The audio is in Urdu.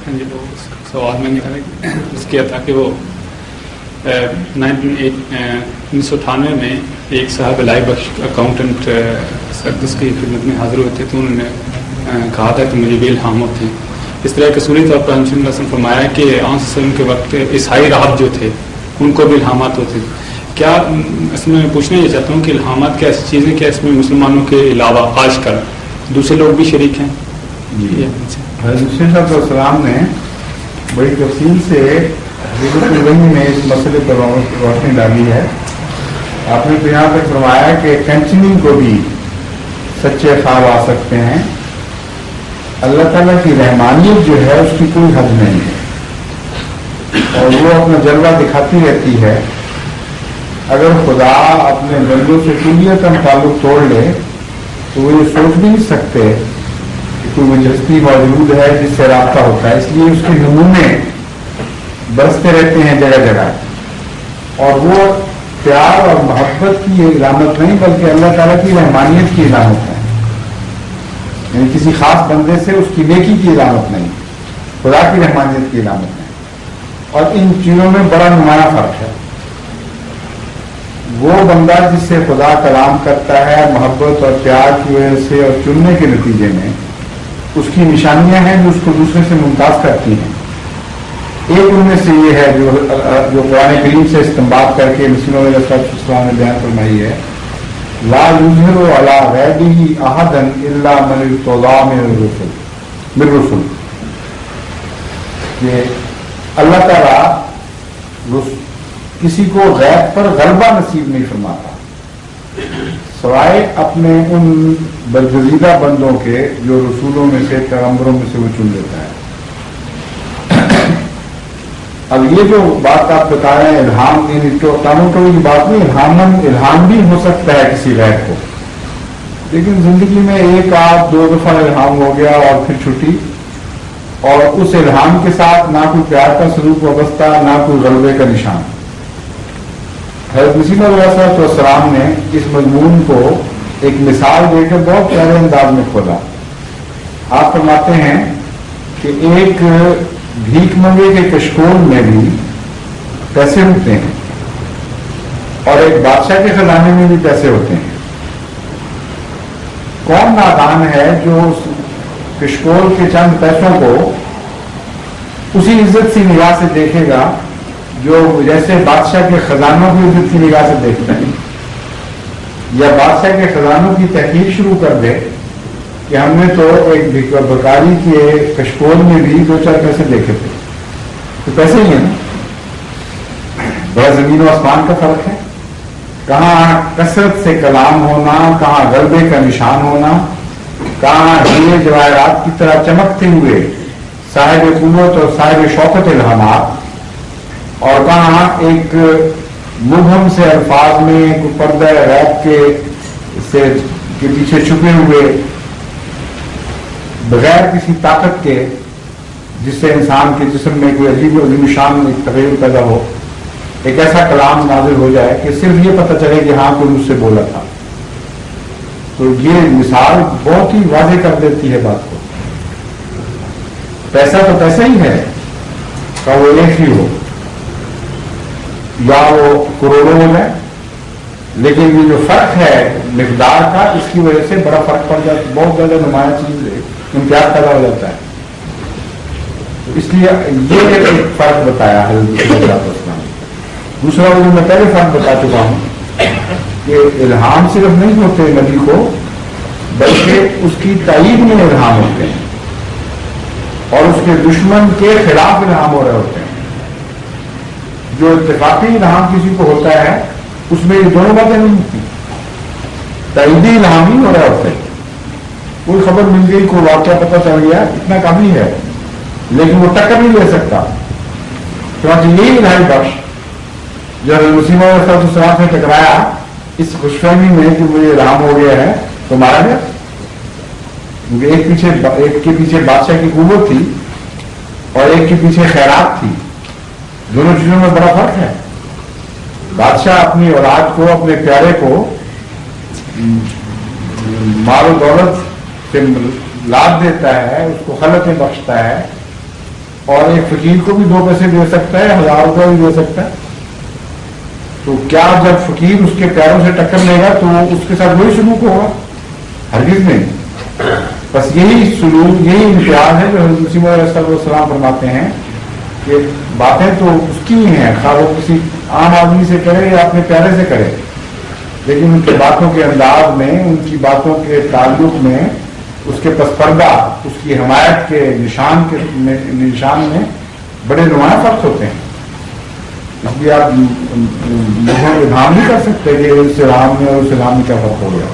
جی وہ سوال میں نے کیا تھا کہ وہ 1998 میں ایک صاحب لائف بخش اکاؤنٹنٹ سردس کی خدمت میں حاضر ہوئے تھے، تو انہوں نے کہا تھا کہ مجھے بھی الہام ہوتے ہیں. اس طرح قصوری طور پر ہم نے فرمایا کہ آن کے وقت عیسائی راہب جو تھے ان کو بھی الہامات ہوتے تھے. کیا اس میں پوچھنا یہ چاہتا ہوں کہ الہامات کیا ایسی چیزیں کیا اس میں مسلمانوں کے علاوہ آج کل دوسرے لوگ بھی شریک ہیں؟ جی حضرت صاحب السلام نے بڑی تفصیل سے حقیقت میں اس مسئلے پر روشنی ڈالی ہے. آپ نے تو یہاں تک فرمایا کہ کنچنی کو بھی سچے خواب آ سکتے ہیں. اللہ تعالیٰ کی رحمانیت جو ہے اس کی کوئی حد نہیں ہے اور وہ اپنا جلوہ دکھاتی رہتی ہے. اگر خدا اپنے بندوں سے کلیتاً تعلق توڑ لے تو وہ یہ سوچ بھی نہیں سکتے کہ کوئی مجستی موجود ہے جس سے رابطہ ہوتا ہے. اس لیے اس کے نمونے برستے رہتے ہیں جگہ جگہ، اور وہ پیار اور محبت کی علامت نہیں بلکہ اللہ تعالیٰ کی رحمانیت کی علامت ہے. یعنی کسی خاص بندے سے اس کی نیکی کی علامت نہیں، خدا کی رحمانیت کی علامت ہے. اور ان چیزوں میں بڑا نمایاں فرق ہے. وہ بندہ جس سے خدا کلام کرتا ہے محبت اور پیار کی وجہ سے اور چننے کے نتیجے میں، اس کی نشانیاں ہیں جو اس کو دوسرے سے ممتاز کرتی ہیں. ایک ان میں سے یہ ہے جو قرآن کریم سے استنباط کر کے مسلم علیہ السلام نے بیان فرمائی ہے، لا یظہر علی غیبہ احدا الا من ارتضی من الرسل. کہ اللہ تعالیٰ کسی کو غیب پر غلبہ نصیب نہیں فرماتا سوائے اپنے ان برگزیدہ بندوں کے جو رسولوں میں سے پیغمبروں میں سے وہ چن لیتا ہے. اب یہ جو بات آپ بتا رہے ہیں الہام ٹانوں کی بات نہیں، الہام بھی ہو سکتا ہے کسی غیر کو، لیکن زندگی میں ایک آدھ دو دفعہ الہام ہو گیا اور پھر چھٹی، اور اس الہام کے ساتھ نہ کوئی پیار کا سلوک وابستہ نہ کوئی غلبے کا نشان. حضرت مسیح علیہ السلام نے اس مضمون کو ایک مثال دے کر بہت پیارے انداز میں کھولا. آپ فرماتے ہیں کہ ایک بھیک منگے کے کشکول میں بھی پیسے ہوتے ہیں اور ایک بادشاہ کے خزانے میں بھی پیسے ہوتے ہیں. کون نادان ہے جو اس کشکول کے چند پیسوں کو اسی عزت سی نگاہ سے دیکھے گا جو جیسے بادشاہ کے خزانوں کی عزت کی نگاہ سے دیکھتے ہیں، یا بادشاہ کے خزانوں کی تحقیق شروع کر دے کہ ہم نے تو ایک بکاری کے کشکول میں بھی دو چار پیسے دیکھے تھے. تو پیسے ہی ہیں نا، بڑا زمین و آسمان کا فرق ہے. کہاں کثرت سے کلام ہونا، کہاں غلبے کا نشان ہونا، کہاں ہیرے جواہرات کی طرح چمکتے ہوئے صاحب قوت اور صاحب شوکت الہامات، اور کہاں ایک مبہم سے الفاظ میں کوئی پردہ غیب کے پیچھے چھپے ہوئے بغیر کسی طاقت کے، جس سے انسان کے جسم میں کوئی عجیب و عظیم شان ایک تغیر پیدا ہو، ایک ایسا کلام نازل ہو جائے کہ صرف یہ پتہ چلے کہ ہاں کوئی مجھ سے بولا تھا. تو یہ مثال بہت ہی واضح کر دیتی ہے بات کو. پیسہ تو پیسہ ہی ہے، کہ وہ ایک ہی ہو یا وہ کروڑوں میں، لیکن یہ جو فرق ہے مقدار کا، اس کی وجہ سے بڑا فرق پڑ جاتا ہے، بہت زیادہ نمایاں چیز ہے، امتیاز پیدا ہو جاتا ہے. اس لیے یہ ایک فرق بتایا حضرت صلی اللہ علیہ وسلم. دوسرا وہ میں پہلے فرق بتا چکا ہوں کہ الہام صرف نہیں ہوتے نبی کو، بلکہ اس کی تائید میں الہام ہوتے ہیں اور اس کے دشمن کے خلاف الہام ہو رہے ہوتے ہیں. جو اتفاقی الہام کسی کو ہوتا ہے اس میں یہ دونوں باتیں نہیں ہوتی. تائیدی الہام ہی ہو رہے ہوتے ہیں. کوئی خبر مل گئی، کوئی واقعہ پتہ چل گیا، اتنا کافی ہے، لیکن وہ ٹکر نہیں لے سکتا. چنانچہ یہی الہی بخش جو مسیح علیہ السلام سے ٹکرایا اس خوشفہمی میں کہ مجھے الہام ہو گیا ہے تو مارا گیا، کیونکہ ایک کے پیچھے بادشاہ کی قوت تھی اور ایک کے پیچھے خیرات تھی. دونوں چیزوں میں بڑا فرق ہے. بادشاہ اپنی اولاد کو، اپنے پیارے کو مال و دولت سے لاد دیتا ہے، اس کو خلطیں بخشتا ہے، اور ایک فقیر کو بھی 2 پیسے دے سکتا ہے, 1000 روپے بھی دے سکتا ہے. تو کیا جب فقیر اس کے پیروں سے ٹکر لے گا تو اس کے ساتھ وہی سلوک ہوگا؟ ہرگز نہیں. بس یہی سلوک, یہی امتیاز ہے جو حضرت مسیح علیہ السلام فرماتے ہیں کہ باتیں تو اس کی ہی ہیں, خواہ وہ کسی عام آدمی سے کرے یا اپنے پیارے سے کرے, لیکن ان کے باتوں کے انداز میں, ان کی باتوں کے تعلق میں, اس کے پس پردہ, اس کی حمایت کے نشان میں بڑے نمایاں فرق ہوتے ہیں. اس لیے آپ مجھے ابہام نہیں کر سکتے کہ اس رام میں اور اس رام میں کیا فرق ہو گیا.